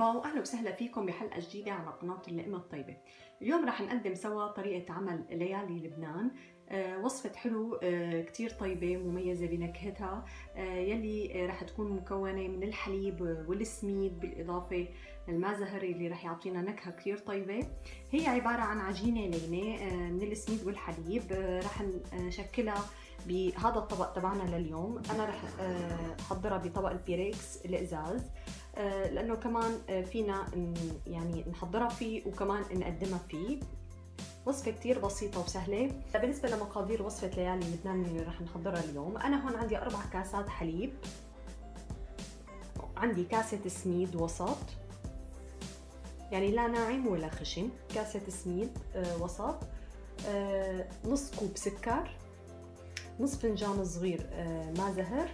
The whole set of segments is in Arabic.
مرحبا واهلا وسهلا فيكم بحلقه جديده على قناه اللقمه الطيبه. اليوم رح نقدم سوا طريقه عمل ليالي لبنان. وصفه حلو كتير طيبه مميزه بنكهتها، يلي رح تكون مكونه من الحليب والسميد بالاضافه للماء زهري اللي رح يعطينا نكهه كتير طيبه. هي عباره عن عجينه لينه من السميد والحليب، رح نشكلها بهذا الطبق تبعنا لليوم. انا رح احضرها بطبق البيركس الازاز، لانه كمان فينا يعني نحضرها فيه وكمان نقدمها فيه. وصفه كتير بسيطه وسهله. بالنسبه لمقادير وصفه ليالي لبنان اللي رح نحضرها اليوم، انا هون عندي 4 كاسات حليب، عندي كاسه سميد وسط، يعني لا ناعم ولا خشن، كاسه سميد وسط، نص كوب سكر، نص فنجان صغير ماء زهر،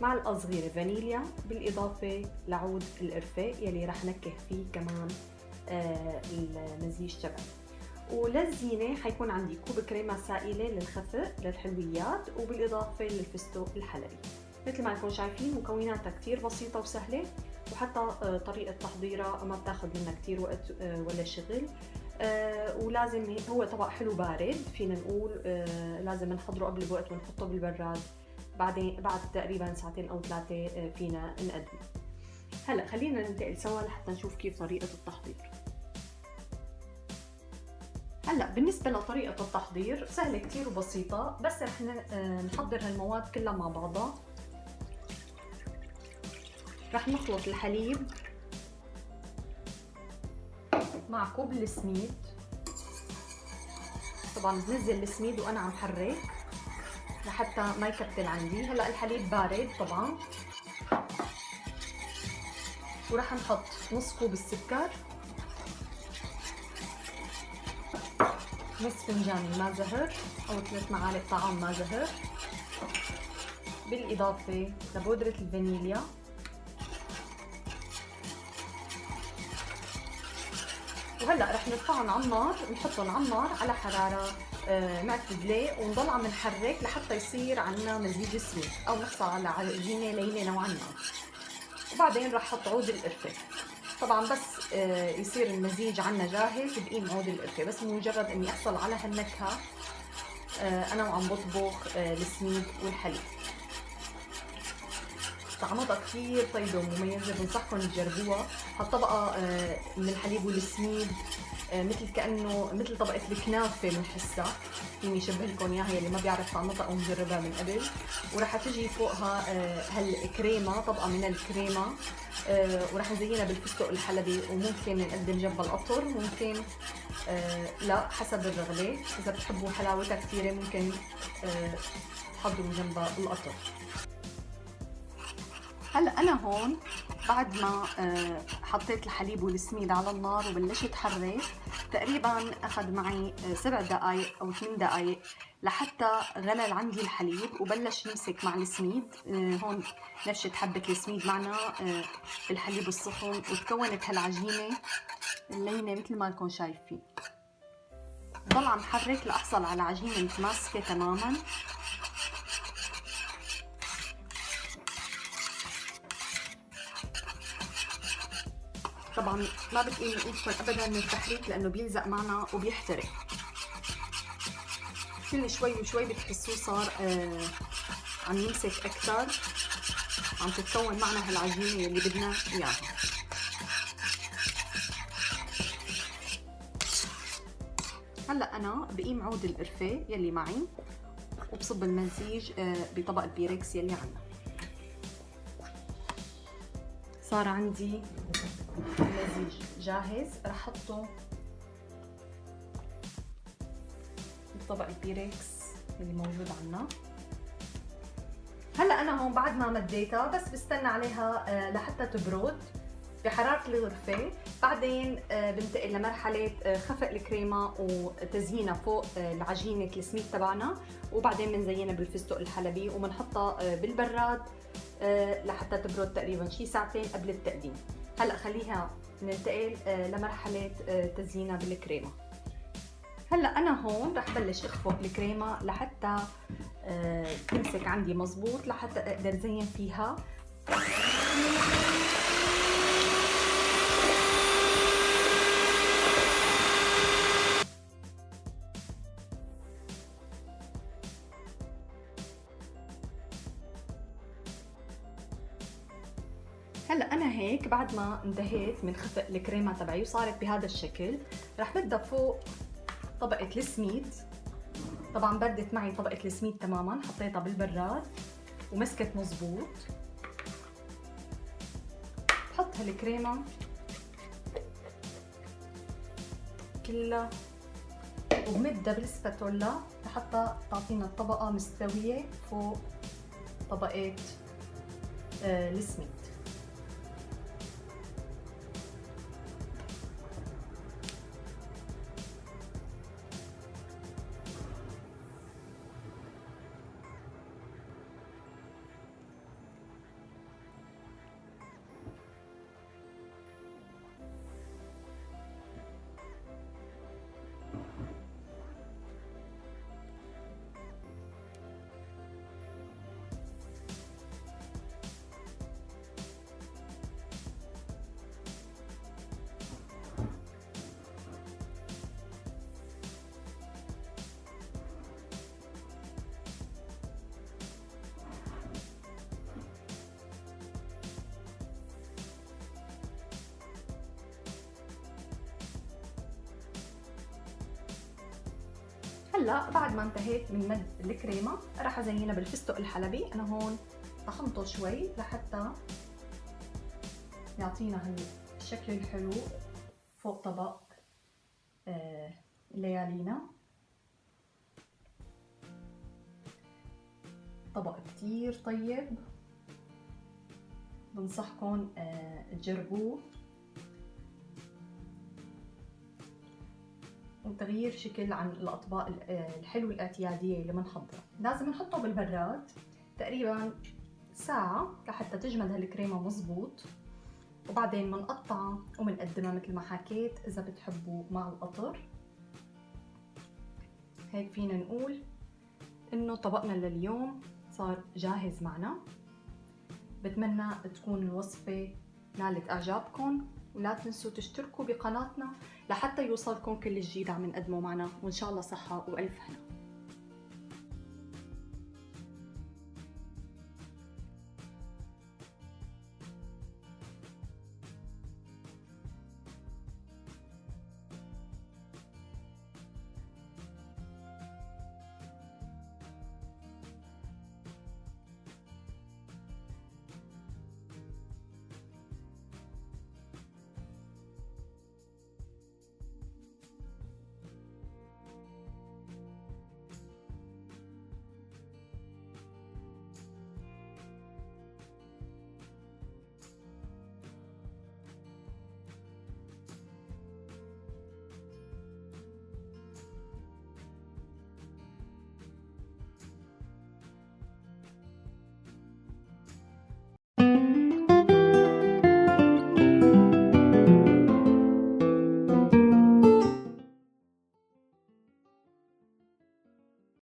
معلقة صغيرة فانيليا، بالإضافة لعود القرفة يلي رح نكه فيه كمان المزيج تبعي. وللزينة حيكون عندي كوب كريمة سائلة للخفق للحلويات، وبالإضافة للفستق الحلبي. مثل ما نكون شايفين مكوناتها كتير بسيطة وسهلة، وحتى طريقة تحضيرها ما بتاخد منا كتير وقت ولا شغل. ولازم هو طبق حلو بارد، فينا نقول لازم نحضره قبل الوقت ونحطه بالبراد، بعد تقريبا ساعتين او 3 فينا نقدمه. هلا خلينا ننتقل سوا لحتى نشوف كيف طريقة التحضير. هلا بالنسبة لطريقة التحضير سهلة كتير وبسيطة، بس رح نحضر هالمواد كلها مع بعضها. رح نخلط الحليب مع كوب السميد. طبعا بنزل السميد وانا عم حرك لحتى ما يكتل عندي. هلا الحليب بارد طبعا، وراح نحط نص كوب السكر، نص فنجان الماء زهر او 3 معالق طعام ماء زهر، بالاضافه لبودره الفانيليا، وهلا رح نرفعهم على النار، نحطهم على النار على حراره معتدله، ونضل عم نحرك لحتى يصير عنا مزيج سميك او نحصل على عجينه لينه نوعا ما. وبعدين رح احط عود القرفه. طبعا بس يصير المزيج عنا جاهز بقيم عود القرفه، بس مجرد اني احصل على هالنكهه انا وعم بطبخ السميد والحليب. طعمتها كثير طيبه ومميزه، بنصحكم تجربوها. هالطبقه من الحليب والسميد مثل طبقه الكنافه بنحسها، فيني شبه لكم اياها يلي ما بيعرف طعمتها او مجربها من قبل. ورح تجي فوقها هالكريمه، طبقه من الكريمه، ورح نزينها بالفستق الحلبي، وممكن نقدم جنبها القطر، ممكن لا حسب الرغبه. اذا بتحبوا حلاوتها كثيره ممكن تحضروا جنبها القطر. هلا انا هون بعد ما حطيت الحليب والسميد على النار وبلشت حرك، تقريبا اخذ معي 7 دقائق او 8 دقائق لحتى غلل عندي الحليب وبلش يمسك مع السميد. هون نفشت حبه السميد معنا الحليب السخن، وتكونت هالعجينه اللينه مثل ما انكم شايفين. ضل عم حرك لاحصل على عجينه متماسكه تماما. طبعا ما بدي نقولكم ابدا من التحريك لانه بيلزق معنا وبيحترق. كل شوي وشوي بتحسوه صار عم يمسك اكثر، عم تتكون معنا هالعجينه اللي بدنا اياها. هلا انا بقيم عود القرفه يلي معي، وبصب المزيج بطبق البيركس يلي عنا. صار عندي المزيج جاهز، رح احطه بطبق البيركس اللي موجود عنا. هلا انا هون بعد ما مديتها بس بستنى عليها لحتى تبرد بحراره الغرفه. بعدين بنتقل لمرحله خفق الكريمه وتزيينها فوق العجينه السميد تبعنا، وبعدين بنزينها بالفستق الحلبي وبنحطها بالبراد لحتى تبرد تقريبا شي ساعتين قبل التقديم. هلا خليها ننتقل لمرحله تزيينها بالكريمه. هلا انا هون رح بلش اخفق الكريمه لحتى تمسك عندي مزبوط، لحتى اقدر زين فيها. هلا انا هيك بعد ما انتهيت من خفق الكريمه تبعي وصارت بهذا الشكل، رح بدها فوق طبقه السميد. طبعا بردت معي طبقه السميد تماما، حطيتها بالبراد ومسكت مزبوط. بحط هالكريمه كلها وبمدها بالسباتولا لحتى تعطينا الطبقه مستويه فوق طبقه السميد. هلا بعد ما انتهيت من مد الكريمه راح ازينها بالفستق الحلبي. انا هون طحنته شوي لحتى يعطينا هالشكل الحلو فوق طبق ليالينا. طبق كتير طيب، بنصحكم تجربوه وتغيير شكل عن الأطباق الحلوة الاعتيادية اللي بنحضرها. لازم نحطه بالبراد تقريبا ساعة لحتى تجمد هالكريمة مزبوط، وبعدين بنقطعها وبنقدمها مثل ما حكيت إذا بتحبوا مع القطر. هيك فينا نقول إنه طبقنا لليوم صار جاهز معنا. بتمنى تكون الوصفة نالت إعجابكم، ولا تنسوا تشتركوا بقناتنا لحتى يوصلكم كل جديد عم نقدمه معنا، وإن شاء الله صحة وألف هنا.